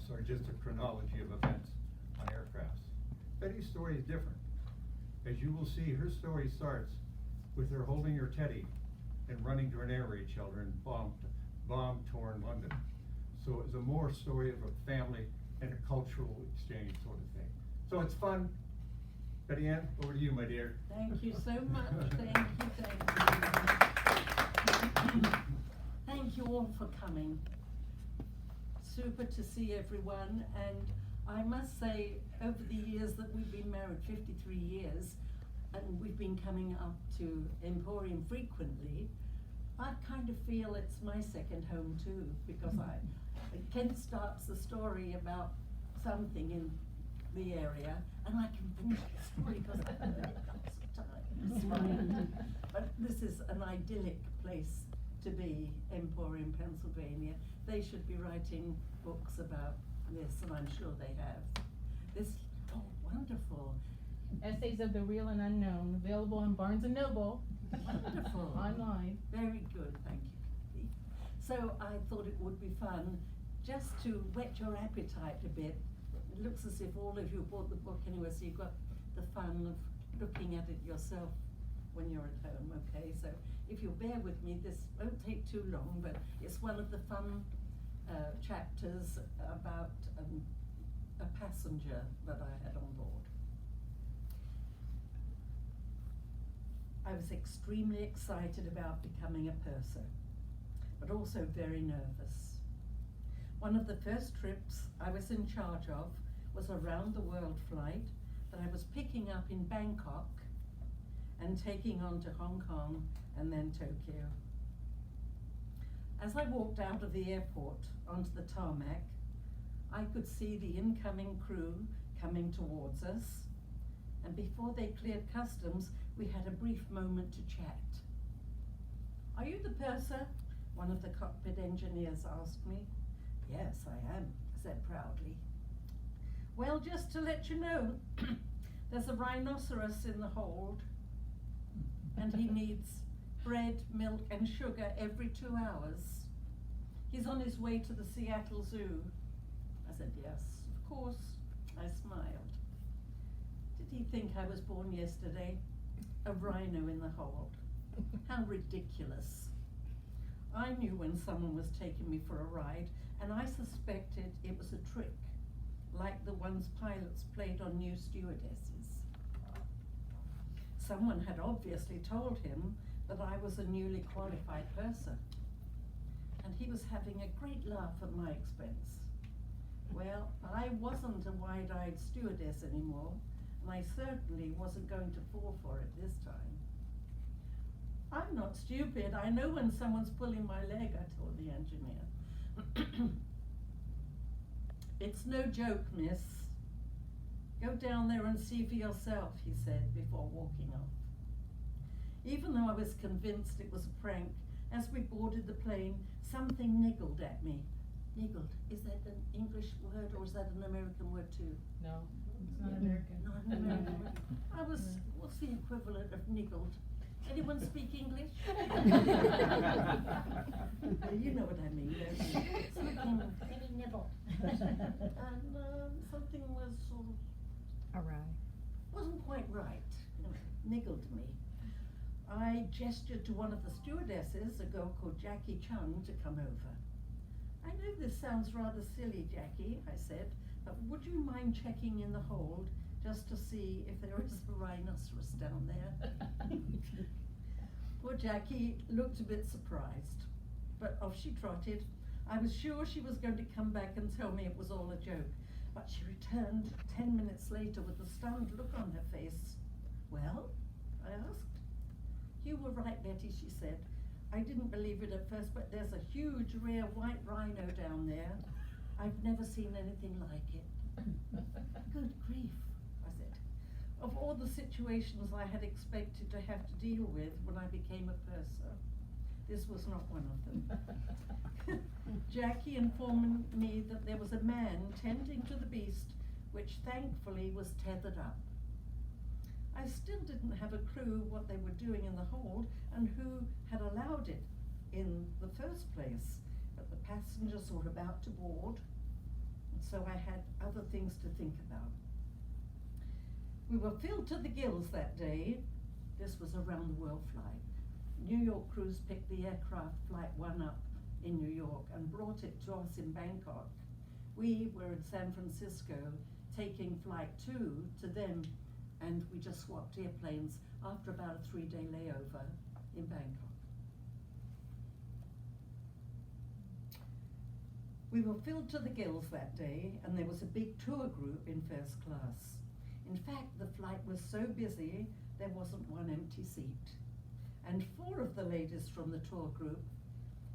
photographs are just a chronology of events on aircrafts. Betty's story is different. As you will see, her story starts with her holding her teddy and running to an air raid shelter in bomb-torn London. So it's a more story of a family and a cultural exchange sort of thing. So it's fun. Betty Ann, over to you, my dear. Thank you so much. Thank you. Thank you all for coming. Super to see everyone, and I must say, over the years that we've been married, 53 years, and we've been coming up to Emporium frequently, I kind of feel it's my second home too, because Ken starts the story about something in the area, and I can finish the story because I've heard it lots of times. But this is an idyllic place to be, Emporium, Pennsylvania. They should be writing books about this, and I'm sure they have. This, oh, wonderful. Essays of the Real and Unknown, available in Barnes & Noble. Wonderful. Online. Very good, thank you, Kathy. So I thought it would be fun just to whet your appetite a bit. It looks as if all of you bought the book anyway, so you've got the fun of looking at it yourself when you're at home, okay? So if you'll bear with me, this won't take too long, but it's one of the fun chapters about a passenger that I had on board. I was extremely excited about becoming a purser, but also very nervous. One of the first trips I was in charge of was a round-the-world flight that I was picking up in Bangkok and taking on to Hong Kong and then Tokyo. As I walked out of the airport onto the tarmac, I could see the incoming crew coming towards us, and before they cleared customs, we had a brief moment to chat. "Are you the purser?" one of the cockpit engineers asked me. "Yes, I am," I said proudly. "Well, just to let you know, there's a rhinoceros in the hold, and he needs bread, milk, and sugar every 2 hours. He's on his way to the Seattle Zoo." I said, "Yes, of course." I smiled. Did he think I was born yesterday? A rhino in the hold. How ridiculous. I knew when someone was taking me for a ride, and I suspected it was a trick, like the ones pilots played on new stewardesses. Someone had obviously told him that I was a newly qualified purser, and he was having a great laugh at my expense. Well, I wasn't a wide-eyed stewardess anymore, and I certainly wasn't going to fall for it this time. "I'm not stupid. I know when someone's pulling my leg," I told the engineer. "It's no joke, miss. Go down there and see for yourself," he said before walking off. Even though I was convinced it was a prank, as we boarded the plane, something niggled at me. Niggled, is that an English word or is that an American word too? No, it's not American. Not an American word. What's the equivalent of niggled? Anyone speak English? You know what I mean, don't you? Something, Maybe nibble. and something was sort of Awry. wasn't quite right. Niggled me. I gestured to one of the stewardesses, a girl called Jackie Chung, to come over. "I know this sounds rather silly, Jackie," I said, "but would you mind checking in the hold just to see if there is a rhinoceros down there?" Poor Jackie looked a bit surprised, but off she trotted. I was sure she was going to come back and tell me it was all a joke, but she returned 10 minutes later with a stunned look on her face. "Well?" I asked. "You were right, Betty," she said. "I didn't believe it at first, but there's a huge rare white rhino down there. I've never seen anything like it." "Good grief," I said. Of all the situations I had expected to have to deal with when I became a purser, this was not one of them. Jackie informed me that there was a man tending to the beast, which thankfully was tethered up. I still didn't have a clue what they were doing in the hold and who had allowed it in the first place, but the passengers were about to board. so I had other things to think about. We were filled to the gills that day. This was a round the world flight. New York crews picked the aircraft Flight 1 up in New York and brought it to us in Bangkok. We were in San Francisco taking Flight 2 to them, and we just swapped airplanes after about a 3-day layover in Bangkok. We were filled to the gills that day, and there was a big tour group in first class. In fact, the flight was so busy, there wasn't one empty seat. And 4 of the ladies from the tour group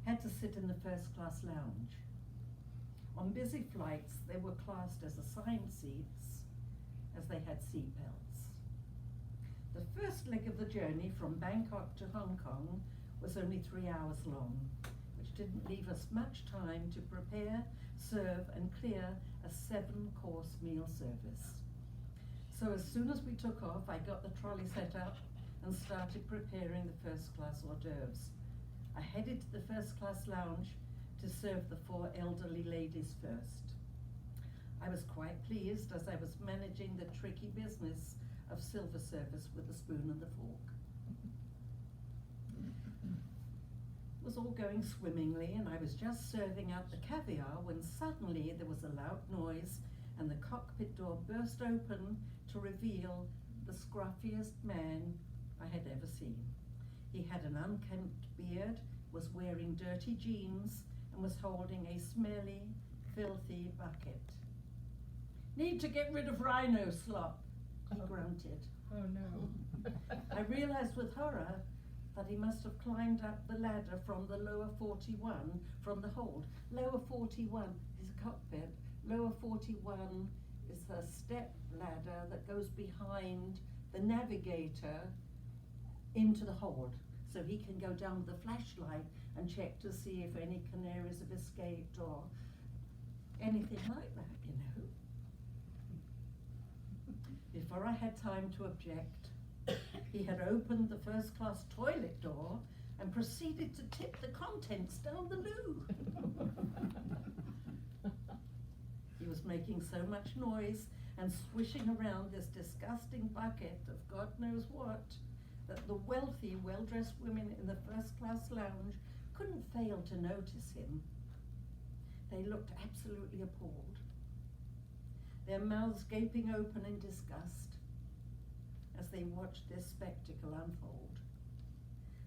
had to sit in the first class lounge. On busy flights, they were classed as assigned seats, as they had seat belts. The first leg of the journey from Bangkok to Hong Kong was only 3 hours long, which didn't leave us much time to prepare, serve, and clear a 7-course meal service. So as soon as we took off, I got the trolley set up and started preparing the first class hors d'oeuvres. I headed to the first class lounge to serve the 4 elderly ladies first. I was quite pleased as I was managing the tricky business of silver service with the spoon and the fork. It was all going swimmingly, and I was just serving out the caviar when suddenly there was a loud noise and the cockpit door burst open to reveal the scruffiest man I had ever seen. He had an unkempt beard, was wearing dirty jeans, and was holding a smelly, filthy bucket. "Need to get rid of rhino slop," he grunted. Oh no. I realized with horror that he must have climbed up the ladder from the lower 41 from the hold. Lower 41 is a cockpit. Lower 41 is a step ladder that goes behind the navigator into the hold. So he can go down with a flashlight and check to see if any canaries have escaped or anything like that, you know. Before I had time to object, he had opened the first class toilet door and proceeded to tip the contents down the loo. He was making so much noise and swishing around this disgusting bucket of God knows what that the wealthy, well-dressed women in the first class lounge couldn't fail to notice him. They looked absolutely appalled, their mouths gaping open in disgust as they watched this spectacle unfold.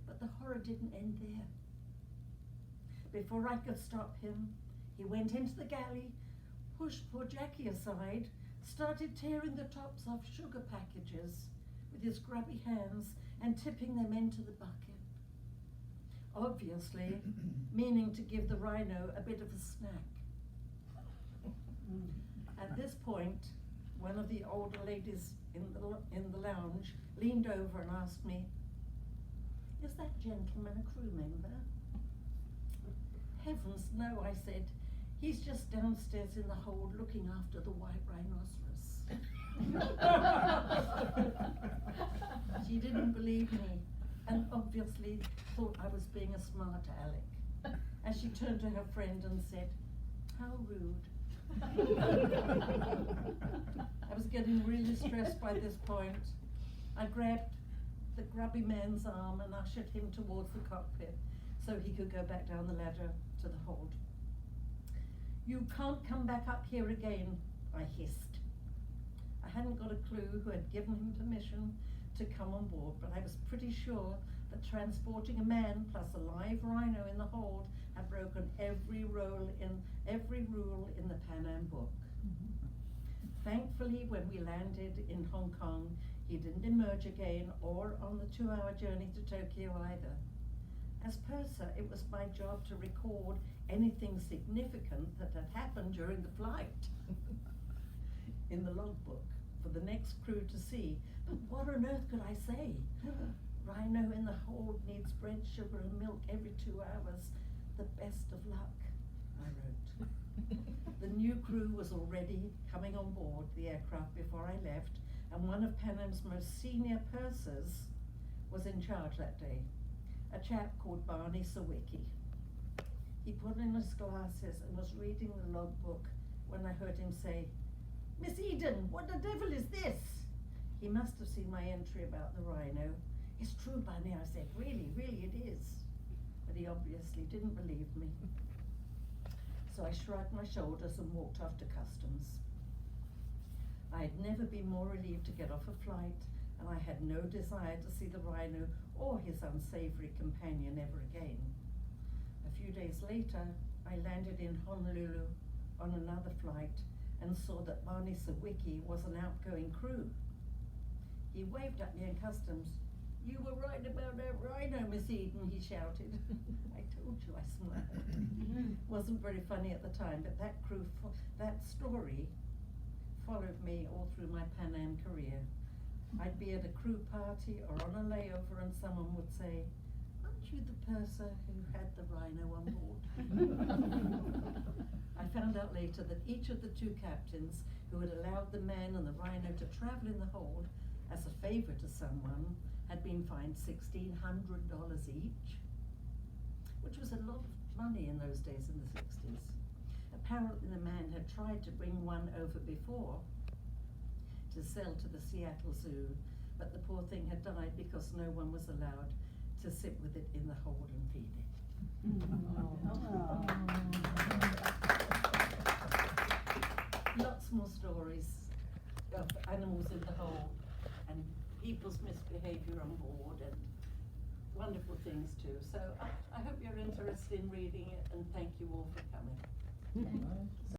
But the horror didn't end there. Before I could stop him, he went into the galley, pushed poor Jackie aside, started tearing the tops off sugar packages with his grubby hands and tipping them into the bucket, obviously meaning to give the rhino a bit of a snack. At this point, one of the older ladies in the lounge leaned over and asked me, "Is that gentleman a crew member?" "Heavens, no," I said. "He's just downstairs in the hold looking after the white rhinoceros." She didn't believe me and obviously thought I was being a smart aleck, as she turned to her friend and said, "How rude." I was getting really stressed by this point. I grabbed the grubby man's arm and ushered him towards the cockpit so he could go back down the ladder to the hold. "You can't come back up here again," I hissed. I hadn't got a clue who had given him permission to come on board, but I was pretty sure that transporting a man plus a live rhino in the hold had broken every rule in the Pan Am book. Thankfully, when we landed in Hong Kong, he didn't emerge again or on the 2-hour journey to Tokyo either. As purser, it was my job to record anything significant that had happened during the flight in the logbook for the next crew to see. But what on earth could I say? "Rhino in the hold needs bread, sugar, and milk every 2 hours. The best of luck," I wrote. The new crew was already coming on board the aircraft before I left, and one of Pan Am's most senior pursers was in charge that day, a chap called Barney Sawicki. He put in his glasses and was reading the logbook when I heard him say, "Miss Eden, what the devil is this?" He must have seen my entry about the rhino. "It's true, Bunny," I said. Really it is." But he obviously didn't believe me. So I shrugged my shoulders and walked off to customs. I had never been more relieved to get off a flight, and I had no desire to see the rhino or his unsavory companion ever again. A few days later, I landed in Honolulu on another flight and saw that Barney Sawicki was an outgoing crew. He waved at me in customs. "You were right about that rhino, Miss Eden," he shouted. "I told you," I smiled. Wasn't very funny at the time, but that story followed me all through my Pan Am career. I'd be at a crew party or on a layover and someone would say, "Aren't you the purser who had the rhino on board?" I found out later that each of the two captains who had allowed the man and the rhino to travel in the hold as a favor to someone had been fined $1,600 each, which was a lot of money in those days in the 60s. Apparently the man had tried to bring one over before to sell to the Seattle Zoo, but the poor thing had died because no one was allowed to sit with it in the hold and feed it. Lots more stories of animals in the hold and people's misbehavior on board and wonderful things too. So I hope you're interested in reading it, and thank you all for coming.